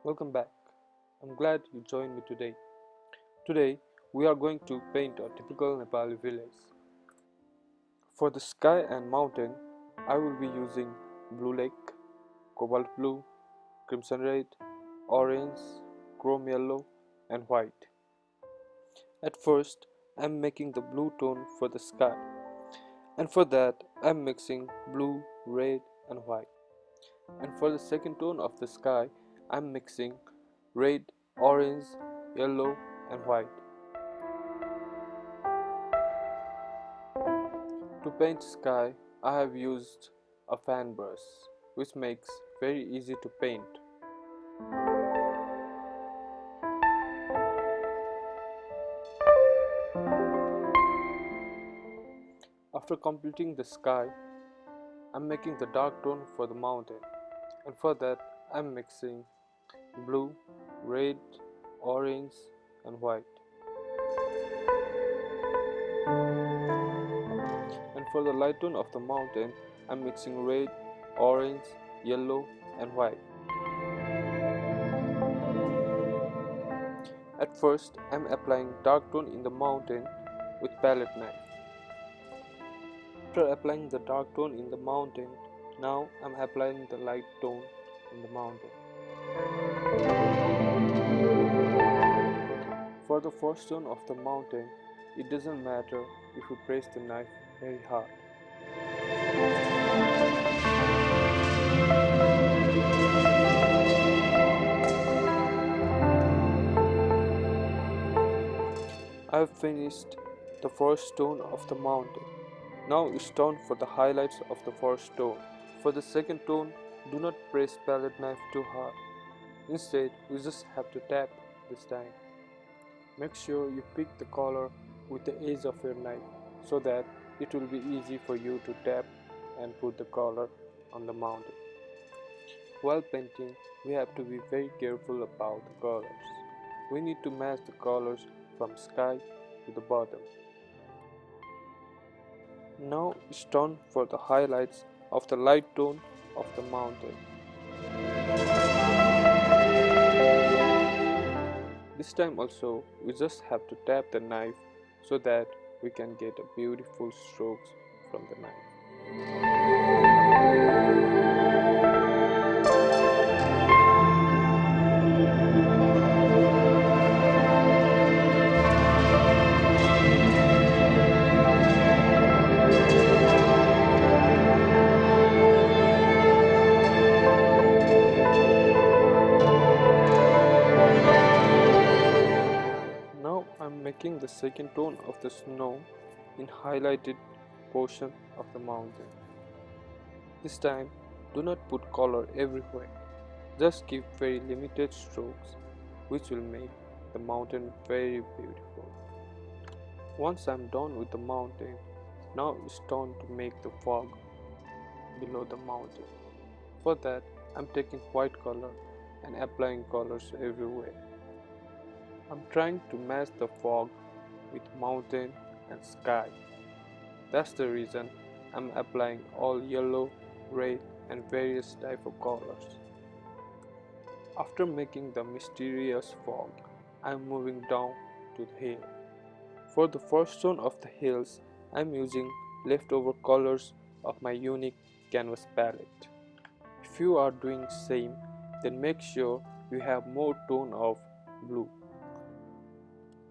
Welcome back. I'm glad you joined me today. Today, we are going to paint a typical Nepali village. For the sky and mountain, I will be using blue lake, cobalt blue, crimson red, orange, chrome yellow, and white. At first, I'm making the blue tone for the sky, and for that, I'm mixing blue, red, and white. And for the second tone of the sky, I'm mixing red, orange, yellow, and white. To paint sky, I have used a fan brush, which makes very easy to paint. After completing the sky, I'm making the dark tone for the mountain, and for that I'm mixing blue, red, orange, and white. And for the light tone of the mountain, I'm mixing red, orange, yellow, and white. At first, I'm applying dark tone in the mountain with palette knife. After applying the dark tone in the mountain, now I'm applying the light tone in the mountain. For the first tone of the mountain, it doesn't matter if you press the knife very hard. I have finished the first tone of the mountain. Now it's time for the highlights of the first tone. For the second tone, do not press palette knife too hard. Instead, you just have to tap this time. Make sure you pick the color with the edge of your knife so that it will be easy for you to tap and put the color on the mountain. While painting, we have to be very careful about the colors. We need to match the colors from sky to the bottom. Now it's time for the highlights of the light tone of the mountain. This time also, we just have to tap the knife so that we can get a beautiful strokes from the knife. Now I'm making the second tone of the snow in highlighted portion of the mountain. This time, do not put color everywhere. Just give very limited strokes, which will make the mountain very beautiful. Once I'm done with the mountain, now it's time to make the fog below the mountain. For that, I'm taking white color and applying colors everywhere. I'm trying to match the fog with mountain and sky. That's the reason I'm applying all yellow, red, and various type of colors. After making the mysterious fog, I'm moving down to the hill. For the first tone of the hills, I'm using leftover colors of my unique canvas palette. If you are doing same, then make sure you have more tone of blue.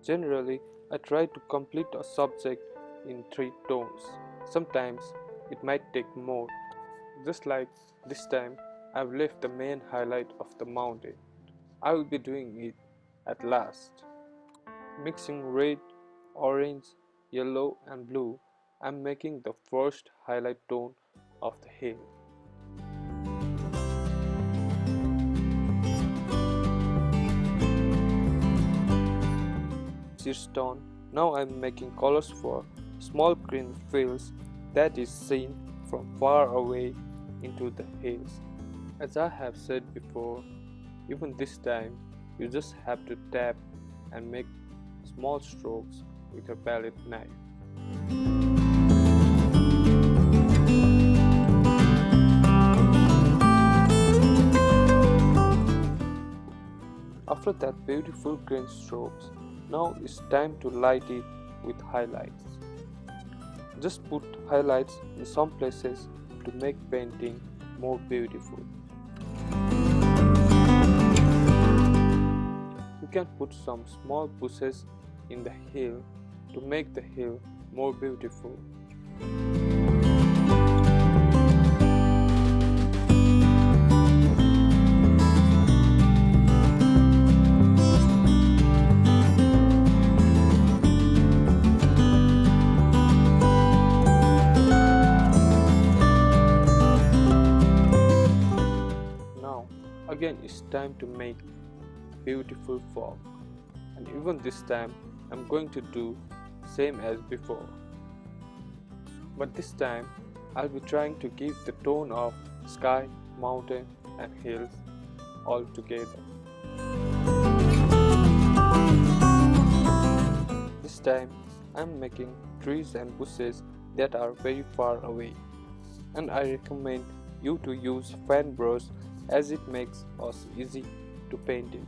Generally, I try to complete a subject in 3 tones. Sometimes it might take more. Just like this time, I've left the main highlight of the mountain. I will be doing it at last. Mixing red, orange, yellow and blue, I'm making the first highlight tone of the hill. It's done. Now I'm making colors for small green fields that is seen from far away into the hills. As I have said before, even this time you just have to tap and make small strokes with your palette knife. After that beautiful green strokes, now it's time to light it with highlights. Just put highlights in some places to make painting more beautiful. You can put some small bushes in the hill to make the hill more beautiful. Now, again it's time to make beautiful fog, and even this time I'm going to do same as before, but this time I'll be trying to give the tone of sky, mountain and hills all together. This time I'm making trees and bushes that are very far away, and I recommend you to use fan brush as it makes us easy to paint it.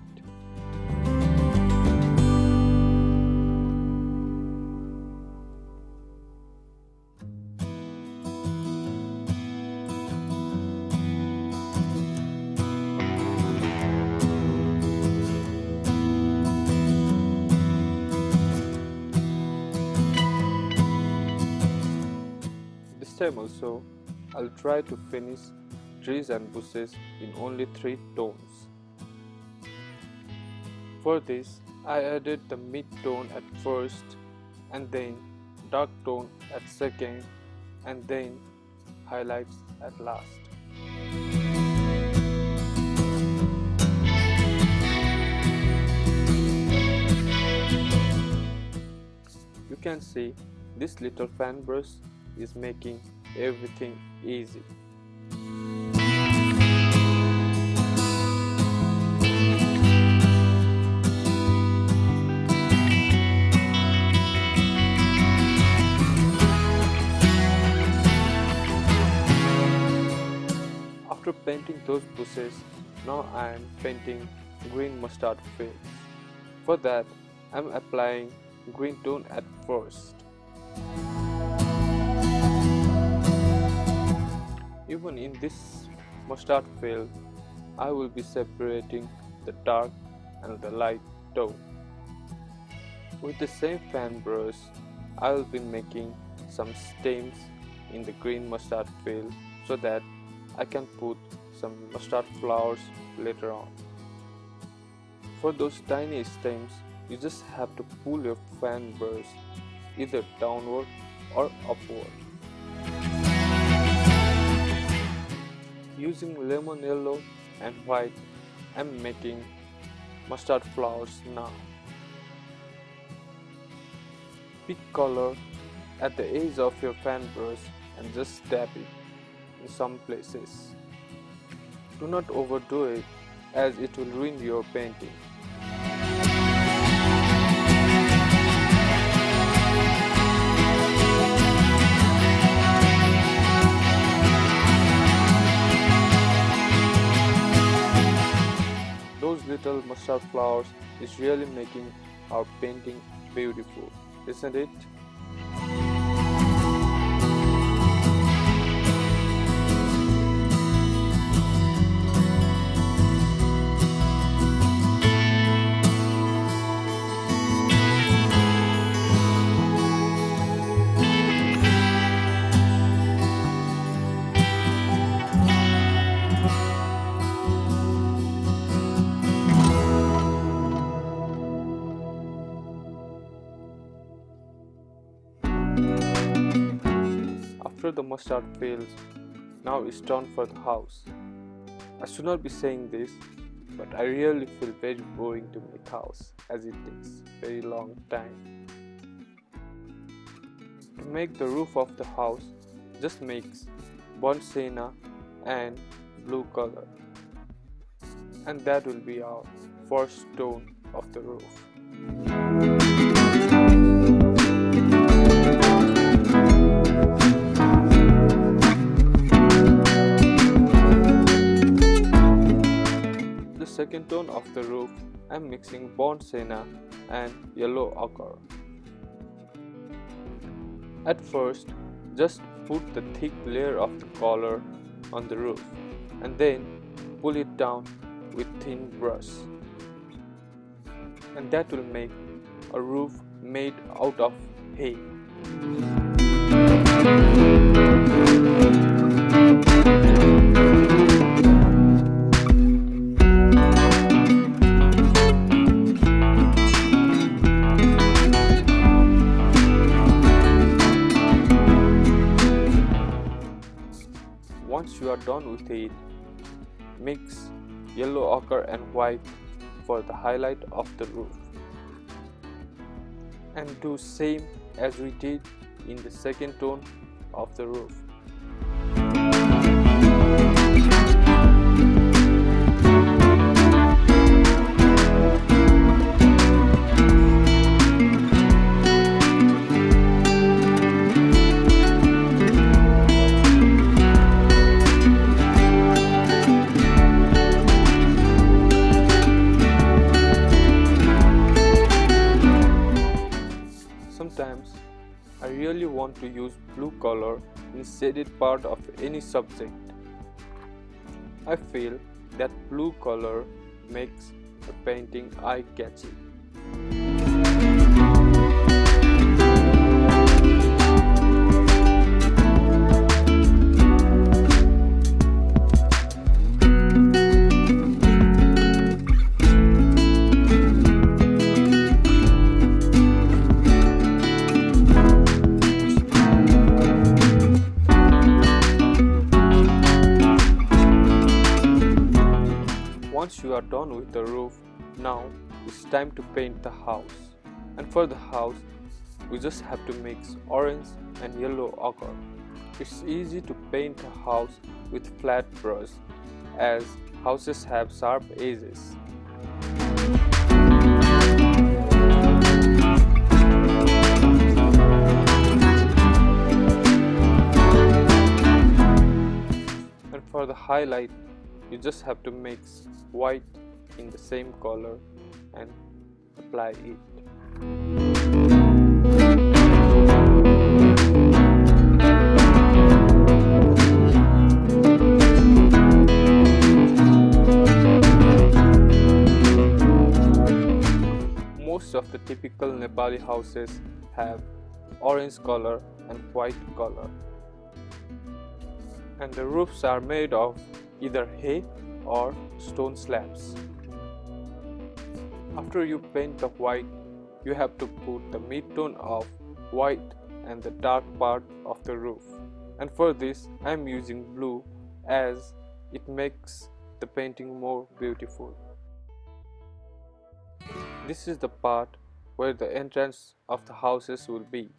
This time also, I'll try to finish trees and bushes in only 3 tones. For this, I added the mid-tone at first, and then dark tone at second, and then highlights at last. You can see this little fan brush is making everything easy. After painting those bushes, now I am painting green mustard fields. For that, I am applying green tone at first. Even in this mustard field, I will be separating the dark and the light tone. With the same fan brush, I will be making some stems in the green mustard field so that I can put some mustard flowers later on. For those tiny stems, you just have to pull your fan brush either downward or upward. Using lemon yellow and white, I am making mustard flowers now. Pick color at the edge of your fan brush and just dab it in some places. Do not overdo it, as it will ruin your painting. Those little mustard flowers is really making our painting beautiful, isn't it? After the mustard fails, now it's time for the house. I should not be saying this, but I really feel very boring to make house, as it takes very long time. To make the roof of the house, just mix burnt sienna and blue color, and that will be our first tone of the roof. The second tone of the roof I'm mixing burnt sienna and yellow ochre. At first, just put the thick layer of the color on the roof and then pull it down with thin brush. And that will make a roof made out of hay. Once you are done with it, mix yellow ochre and white for the highlight of the roof. And do same as we did in the second tone of the roof. Sometimes I really want to use blue color in shaded part of any subject. I feel that blue color makes the painting eye-catchy. Once you are done with the roof, now it's time to paint the house. And for the house, we just have to mix orange and yellow ochre. It's easy to paint a house with flat brush, as houses have sharp edges. And for the highlight, you just have to mix white in the same color and apply it. Most of the typical Nepali houses have orange color and white color, and the roofs are made of either hay or stone slabs. After you paint the white, you have to put the mid-tone of white and the dark part of the roof. And for this, I am using blue as it makes the painting more beautiful. This is the part where the entrance of the houses will be.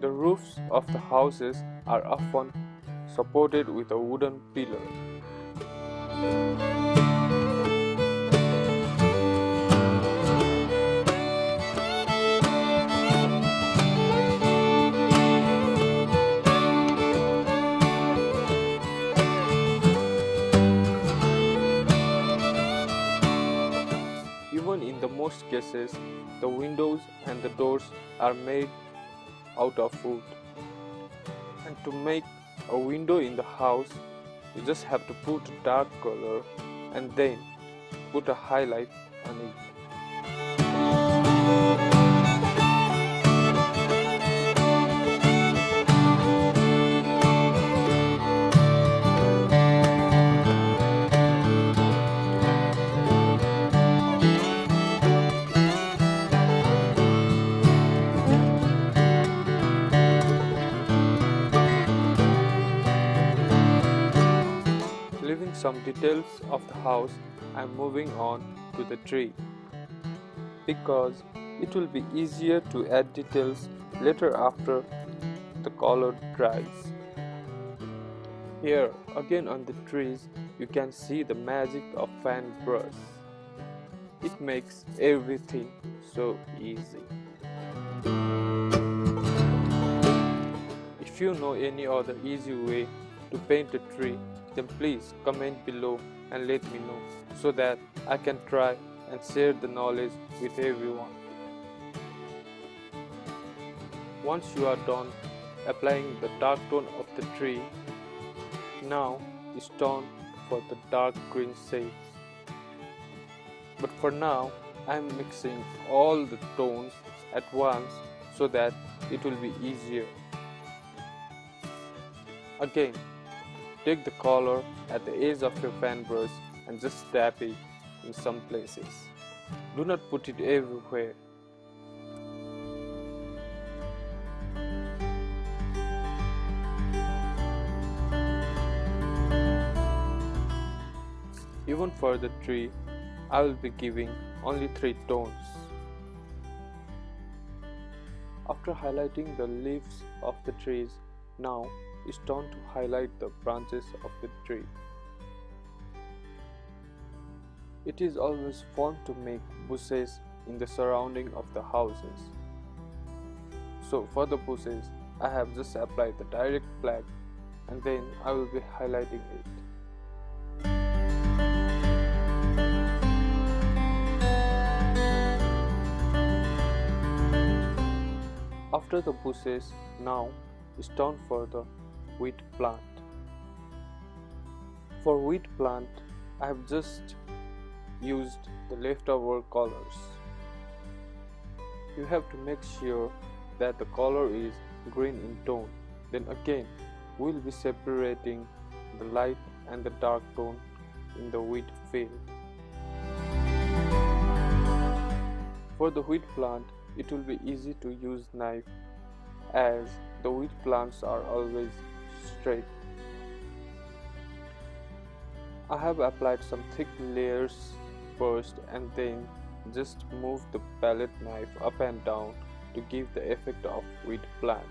The roofs of the houses are often supported with a wooden pillar. Even in the most cases, the windows and the doors are made out of wood. And to make a window in the house, you just have to put a dark color and then put a highlight on it. some details of the house, I am moving on to the tree because it will be easier to add details later after the color dries. Here again on the trees you can see the magic of fan brush. It makes everything so easy. If you know any other easy way to paint a tree, then please comment below and let me know so that I can try and share the knowledge with everyone. Once you are done applying the dark tone of the tree, now it's time for the dark green shades. But for now, I am mixing all the tones at once so that it will be easier. Again, take the color at the edge of your fan brush and just dab it in some places. Do not put it everywhere. Even for the tree, I will be giving only 3 tones. After highlighting the leaves of the trees, now it's time to highlight the branches of the tree. It is always fun to make bushes in the surrounding of the houses. So for the bushes, I have just applied the direct black and then I will be highlighting it. After the bushes, now it's time for the wheat plant. For wheat plant, I have just used the leftover colors. You have to make sure that the color is green in tone. Then again, we will be separating the light and the dark tone in the wheat field. For the wheat plant, it will be easy to use knife as the wheat plants are always straight. I have applied some thick layers first and then just move the palette knife up and down to give the effect of wheat plant.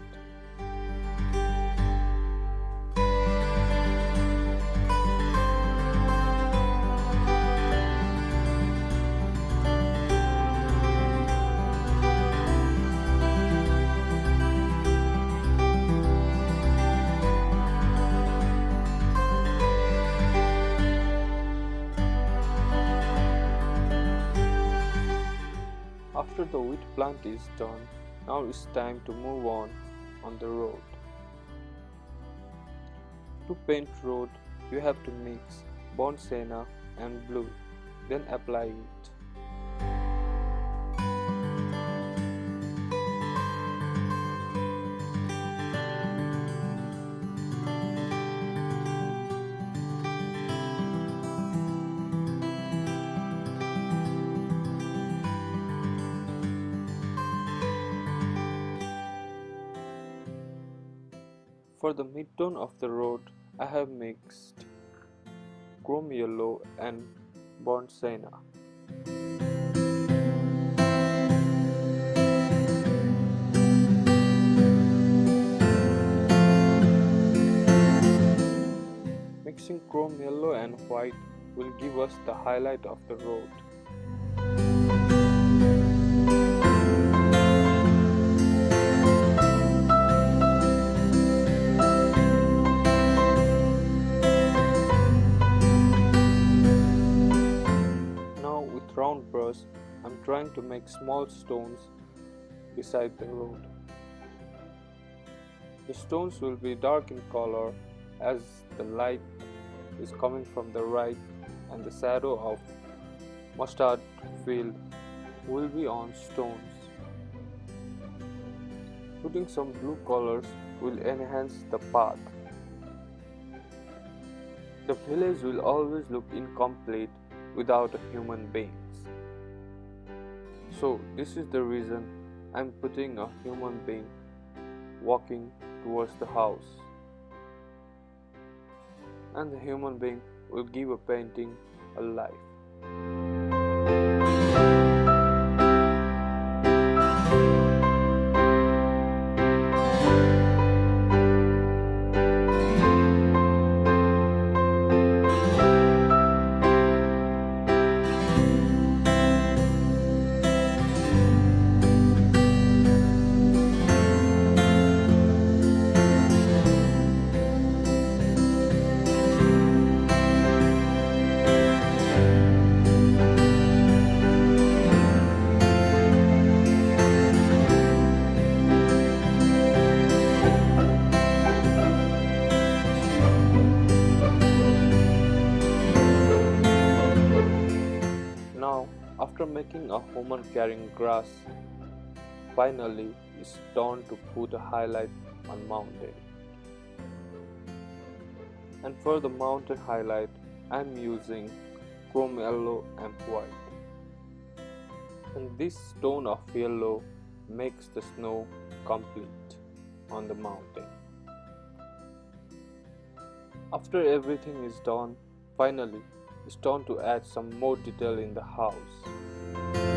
After the wheat plant is done, now it's time to move on the road. To paint road, you have to mix burnt sienna and blue, then apply it. For the mid-tone of the road, I have mixed chrome yellow and burnt sienna. Mixing chrome yellow and white will give us the highlight of the road. Round brush, I'm trying to make small stones beside the road. The stones will be dark in color as the light is coming from the right and the shadow of mustard field will be on stones. Putting some blue colors will enhance the path. The village will always look incomplete without a human beings. So this is the reason I'm putting a human being walking towards the house. And the human being will give a painting a life. Now, after making a woman carrying grass, finally it's turn to put a highlight on mountain. And for the mountain highlight, I'm using chrome yellow and white. And this tone of yellow makes the snow complete on the mountain. After everything is done, finally it's time to add some more detail in the house.